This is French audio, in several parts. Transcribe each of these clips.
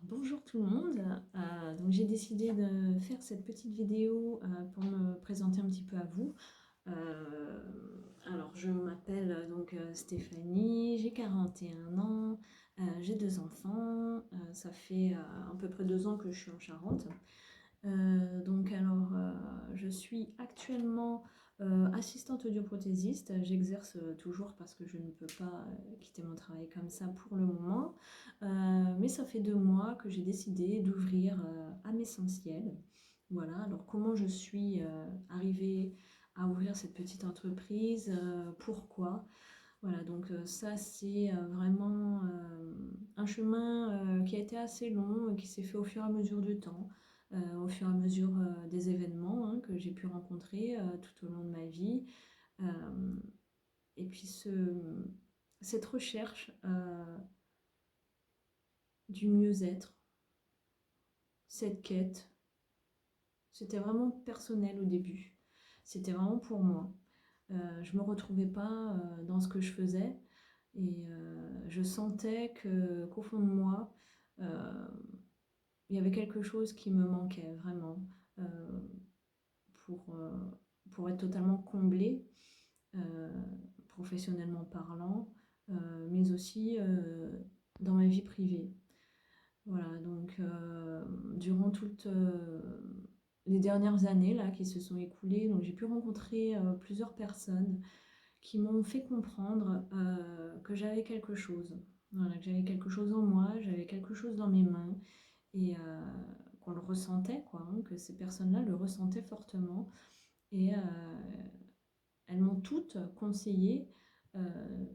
Bonjour tout le monde. Donc j'ai décidé de faire cette petite vidéo pour me présenter un petit peu à vous. Alors je m'appelle Stéphanie, j'ai 41 ans, j'ai deux enfants, ça fait à peu près 2 ans que je suis en Charente. Je suis actuellement assistante audioprothésiste. J'exerce toujours parce que je ne peux pas quitter mon travail comme ça pour le moment. Mais ça fait 2 mois que j'ai décidé d'ouvrir âme essentielle. Voilà, alors comment je suis arrivée à ouvrir cette petite entreprise, pourquoi? Voilà, donc ça c'est vraiment un chemin qui a été assez long, qui s'est fait au fur et à mesure du temps, au fur et à mesure des événements que j'ai pu rencontrer tout au long de ma vie. Euh, et puis cette recherche du mieux-être, cette quête, c'était vraiment personnel au début. C'était vraiment pour moi. Je ne me retrouvais pas dans ce que je faisais. Et je sentais qu'au fond de moi, euh, il y avait quelque chose qui me manquait vraiment euh, pour, euh, pour être totalement comblée, euh, professionnellement parlant, mais aussi dans ma vie privée. Voilà, donc durant toutes les dernières années là, qui se sont écoulées, donc j'ai pu rencontrer plusieurs personnes qui m'ont fait comprendre que j'avais quelque chose. Voilà, que j'avais quelque chose en moi, j'avais quelque chose dans mes mains et qu'on le ressentait, quoi, que ces personnes-là le ressentaient fortement. Et elles m'ont toutes conseillé euh,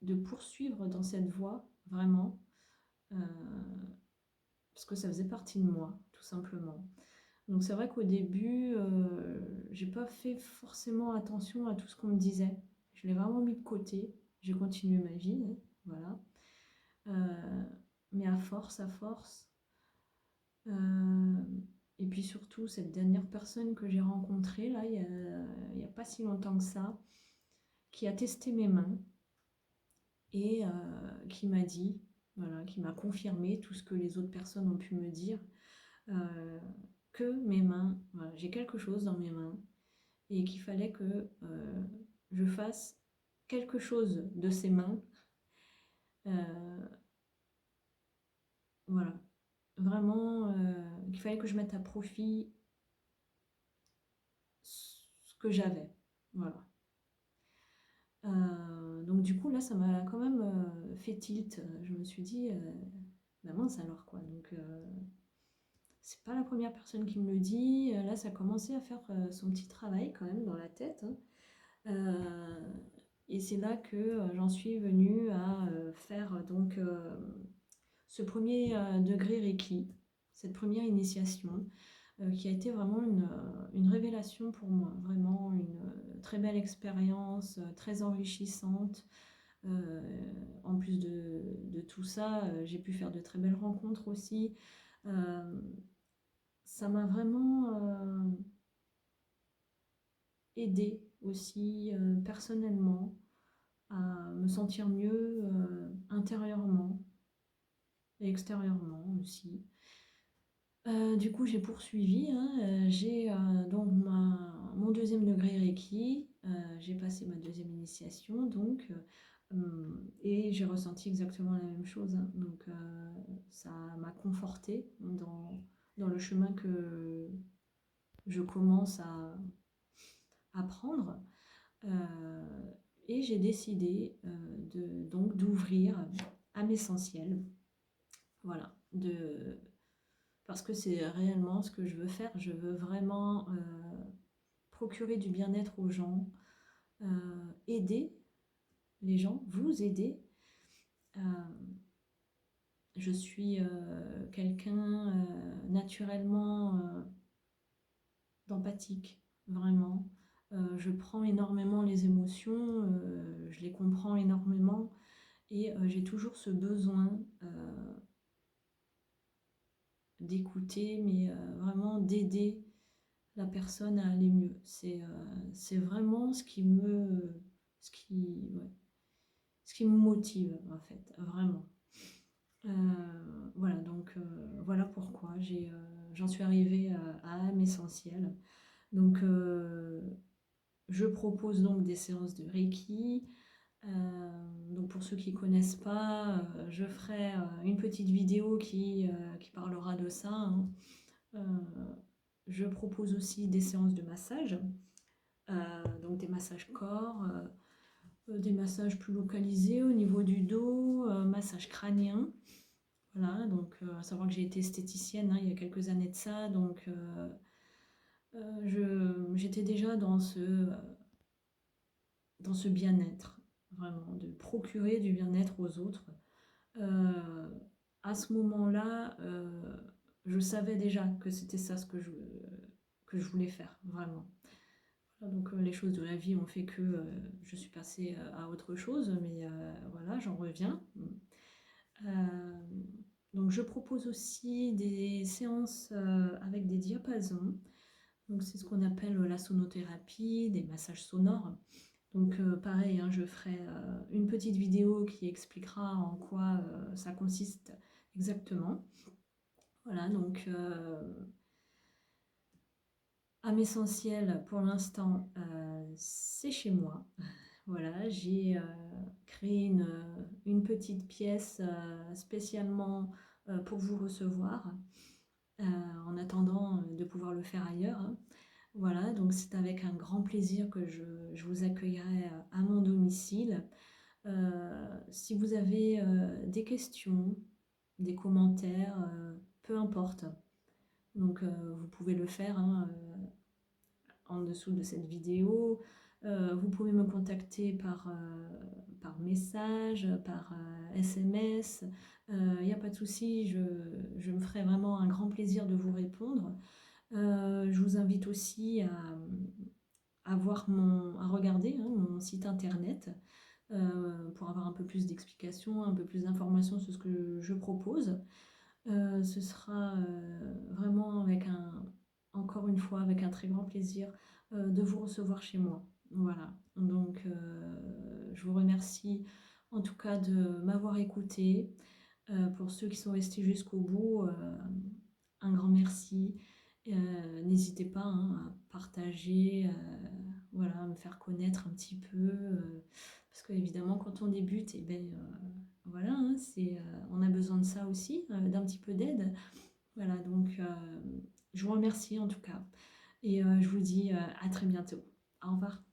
de poursuivre dans cette voie, vraiment, euh, parce que ça faisait partie de moi, tout simplement. Donc c'est vrai qu'au début, j'ai pas fait forcément attention à tout ce qu'on me disait. Je l'ai vraiment mis de côté. J'ai continué ma vie, hein, voilà. Euh, mais à force. euh, et puis surtout, cette dernière personne que j'ai rencontrée, là, il y a pas si longtemps que ça, qui a testé mes mains et qui m'a dit, voilà, qui m'a confirmé tout ce que les autres personnes ont pu me dire, euh, que mes mains, voilà, j'ai quelque chose dans mes mains et qu'il fallait que je fasse quelque chose de ces mains. Euh, voilà, vraiment qu'il fallait que je mette à profit ce que j'avais. Voilà. Donc du coup là ça m'a quand même fait tilt. Je me suis dit bah mince alors quoi. Donc c'est pas la première personne qui me le dit. Là ça a commencé à faire son petit travail quand même dans la tête, hein. Euh, et c'est là que j'en suis venue à faire ce premier degré Reiki, cette première initiation, qui a été vraiment une révélation pour moi, vraiment une très belle expérience, très enrichissante. Euh, En plus de tout ça, j'ai pu faire de très belles rencontres aussi. Euh, Ça m'a vraiment aidé aussi personnellement à me sentir mieux intérieurement et extérieurement aussi. Du coup, j'ai poursuivi, hein, j'ai mon deuxième degré Reiki, j'ai passé ma deuxième initiation, et j'ai ressenti exactement la même chose, hein. Donc, ça m'a confortée dans le chemin que je commence à prendre. Euh, et j'ai décidé d'ouvrir âme essentielle. Voilà, parce que c'est réellement ce que je veux faire. Je veux vraiment procurer du bien-être aux gens, aider les gens, vous aider. Euh, je suis quelqu'un naturellement d'empathique, vraiment. Je prends énormément les émotions, je les comprends énormément et j'ai toujours ce besoin d'écouter, mais vraiment d'aider la personne à aller mieux. C'est vraiment ouais, ce qui me motive en fait, vraiment. Voilà, donc Donc voilà pourquoi j'en suis arrivée à âme essentielle. Donc je propose donc des séances de Reiki. Donc pour ceux qui ne connaissent pas, je ferai une petite vidéo qui parlera de ça, hein. Euh, je propose aussi des séances de massage, donc des massages corps, des massages plus localisés au niveau du dos, massage crânien. Voilà, donc à savoir que j'ai été esthéticienne, hein, il y a quelques années de ça, donc j'étais déjà dans ce bien-être, vraiment, de procurer du bien-être aux autres. Euh, à ce moment-là, je savais déjà que c'était ça ce que je voulais faire, vraiment. Voilà, donc les choses de la vie ont fait que je suis passée à autre chose, mais voilà, j'en reviens. Euh, donc je propose aussi des séances avec des diapasons. Donc c'est ce qu'on appelle la sonothérapie, des massages sonores. Donc pareil, hein, je ferai une petite vidéo qui expliquera en quoi ça consiste exactement. Voilà, donc âme essentielle pour l'instant, c'est chez moi. Voilà, j'ai créé une petite pièce spécialement pour vous recevoir, en attendant de pouvoir le faire ailleurs, hein. Voilà, donc c'est avec un grand plaisir que je vous accueillerai à mon domicile. Si vous avez des questions, des commentaires, peu importe, donc vous pouvez le faire, hein, en dessous de cette vidéo. Vous pouvez me contacter par message, par SMS. Il n'y a pas de souci, je me ferai vraiment un grand plaisir de vous répondre. Je vous invite aussi à regarder, hein, mon site internet pour avoir un peu plus d'explications, un peu plus d'informations sur ce que je propose. Ce sera vraiment encore une fois, avec un très grand plaisir de vous recevoir chez moi. Voilà, donc je vous remercie en tout cas de m'avoir écouté. Pour ceux qui sont restés jusqu'au bout, un grand merci. N'hésitez pas, hein, à partager, voilà, à me faire connaître un petit peu, parce que évidemment quand on débute, et ben, voilà, hein, on a besoin de ça aussi, d'un petit peu d'aide. Voilà, donc je vous remercie en tout cas, et je vous dis à très bientôt. Au revoir.